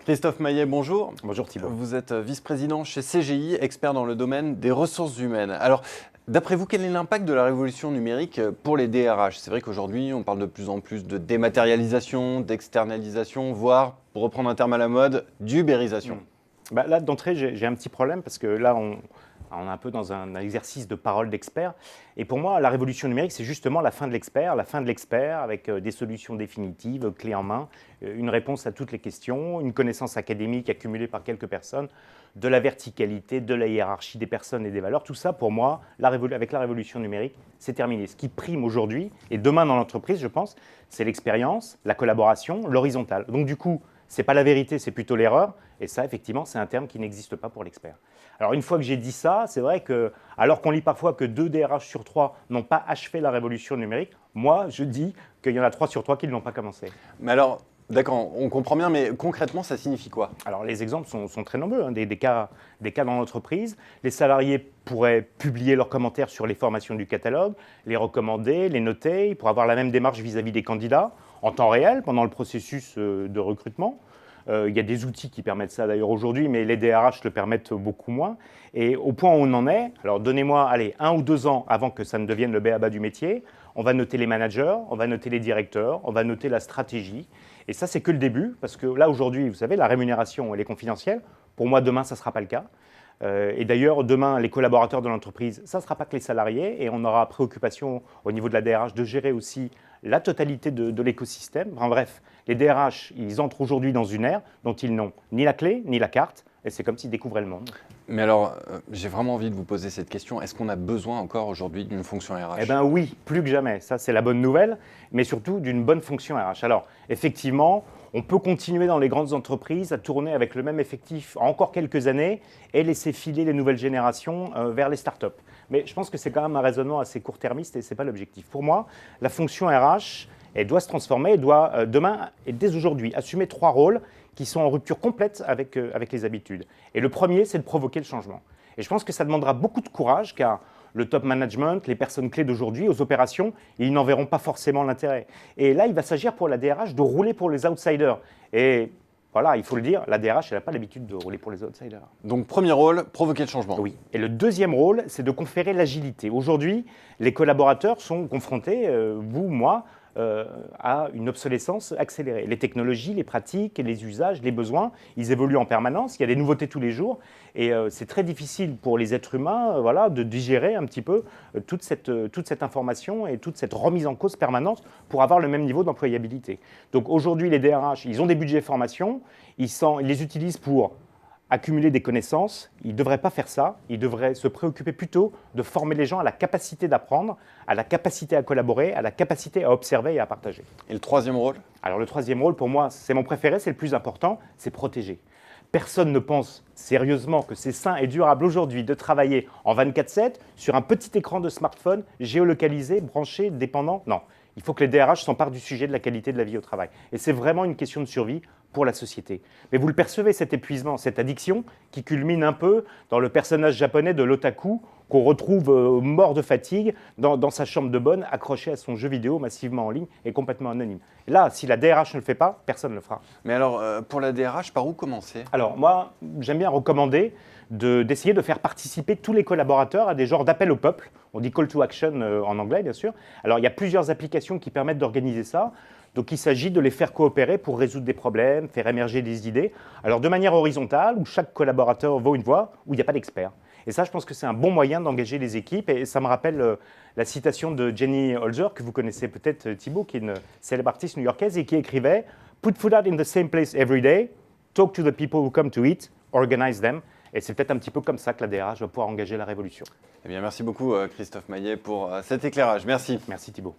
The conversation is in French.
Christophe Maillet, bonjour. Bonjour Thibault. Vous êtes vice-président chez CGI, expert dans le domaine des ressources humaines. Alors, d'après vous, quel est l'impact de la révolution numérique pour les DRH? C'est vrai qu'aujourd'hui, on parle de plus en plus de dématérialisation, d'externalisation, voire, pour reprendre un terme à la mode, d'ubérisation. Là, d'entrée, j'ai un petit problème parce que là, on est un peu dans un exercice de parole d'expert. Et pour moi, la révolution numérique, c'est justement la fin de l'expert avec des solutions définitives, clés en main, une réponse à toutes les questions, une connaissance académique accumulée par quelques personnes, de la verticalité, de la hiérarchie des personnes et des valeurs. Tout ça, pour moi, avec la révolution numérique, c'est terminé. Ce qui prime aujourd'hui et demain dans l'entreprise, je pense, c'est l'expérience, la collaboration, l'horizontale. Donc du coup, ce n'est pas la vérité, c'est plutôt l'erreur. Et ça, effectivement, c'est un terme qui n'existe pas pour l'expert. Alors, une fois que j'ai dit ça, c'est vrai que, alors qu'on lit parfois que 2 DRH sur 3 n'ont pas achevé la révolution numérique, moi, je dis qu'il y en a 3 sur 3 qui ne l'ont pas commencé. Mais alors, d'accord, on comprend bien, mais concrètement, ça signifie quoi? Alors, les exemples sont très nombreux, hein, des cas dans l'entreprise. Les salariés pourraient publier leurs commentaires sur les formations du catalogue, les recommander, les noter, pour avoir la même démarche vis-à-vis des candidats, en temps réel, pendant le processus de recrutement. Il y a des outils qui permettent ça d'ailleurs aujourd'hui, mais les DRH le permettent beaucoup moins. Et au point où on en est, alors donnez-moi 1 ou 2 ans avant que ça ne devienne le b.a.-ba du métier, on va noter les managers, on va noter les directeurs, on va noter la stratégie. Et ça, c'est que le début, parce que là, aujourd'hui, vous savez, la rémunération, elle est confidentielle. Pour moi, demain, ça ne sera pas le cas. Et d'ailleurs, demain, les collaborateurs de l'entreprise, ça ne sera pas que les salariés, et on aura préoccupation au niveau de la DRH de gérer aussi la totalité de l'écosystème. Enfin, bref, les DRH, ils entrent aujourd'hui dans une ère dont ils n'ont ni la clé, ni la carte, et c'est comme s'ils découvraient le monde. Mais alors, j'ai vraiment envie de vous poser cette question. Est-ce qu'on a besoin encore aujourd'hui d'une fonction RH? Eh bien oui, plus que jamais. Ça, c'est la bonne nouvelle, mais surtout d'une bonne fonction RH. Alors, effectivement, on peut continuer dans les grandes entreprises à tourner avec le même effectif encore quelques années et laisser filer les nouvelles générations vers les startups. Mais je pense que c'est quand même un raisonnement assez court-termiste et ce n'est pas l'objectif. Pour moi, la fonction RH, elle doit se transformer, elle doit demain et dès aujourd'hui assumer 3 rôles qui sont en rupture complète avec les habitudes. Et le premier, c'est de provoquer le changement. Et je pense que ça demandera beaucoup de courage car le top management, les personnes clés d'aujourd'hui, aux opérations, ils n'en verront pas forcément l'intérêt. Et là, il va s'agir pour la DRH de rouler pour les outsiders. Et voilà, il faut le dire, la DRH, elle n'a pas l'habitude de rouler pour les outsiders. Donc, premier rôle, provoquer le changement. Oui. Et le deuxième rôle, c'est de conférer l'agilité. Aujourd'hui, les collaborateurs sont confrontés, vous, moi, à une obsolescence accélérée. Les technologies, les pratiques, les usages, les besoins, ils évoluent en permanence, il y a des nouveautés tous les jours et c'est très difficile pour les êtres humains de digérer un petit peu toute cette information et toute cette remise en cause permanente pour avoir le même niveau d'employabilité. Donc aujourd'hui, les DRH, ils ont des budgets formation, ils les utilisent pour accumuler des connaissances, ils ne devraient pas faire ça, ils devraient se préoccuper plutôt de former les gens à la capacité d'apprendre, à la capacité à collaborer, à la capacité à observer et à partager. Et le troisième rôle? Alors le troisième rôle, pour moi, c'est mon préféré, c'est le plus important, c'est protéger. Personne ne pense sérieusement que c'est sain et durable aujourd'hui de travailler en 24/7 sur un petit écran de smartphone géolocalisé, branché, dépendant. Non, il faut que les DRH s'emparent du sujet de la qualité de la vie au travail. Et c'est vraiment une question de survie pour la société. Mais vous le percevez, cet épuisement, cette addiction qui culmine un peu dans le personnage japonais de l'otaku qu'on retrouve mort de fatigue dans sa chambre de bonne, accroché à son jeu vidéo massivement en ligne et complètement anonyme. Et là, si la DRH ne le fait pas, personne ne le fera. Mais alors, pour la DRH, par où commencer? Alors moi, j'aime bien recommander d'essayer de faire participer tous les collaborateurs à des genres d'appel au peuple. On dit call to action en anglais, bien sûr. Alors il y a plusieurs applications qui permettent d'organiser ça. Donc il s'agit de les faire coopérer pour résoudre des problèmes, faire émerger des idées. Alors de manière horizontale, où chaque collaborateur vaut une voix, où il n'y a pas d'expert. Et ça, je pense que c'est un bon moyen d'engager les équipes. Et ça me rappelle la citation de Jenny Holzer, que vous connaissez peut-être, Thibault, qui est une célèbre artiste new-yorkaise et qui écrivait « Put food out in the same place every day, talk to the people who come to eat, organize them ». Et c'est peut-être un petit peu comme ça que la DRH va pouvoir engager la révolution. Eh bien, merci beaucoup, Christophe Maillet, pour cet éclairage. Merci. Merci, Thibault.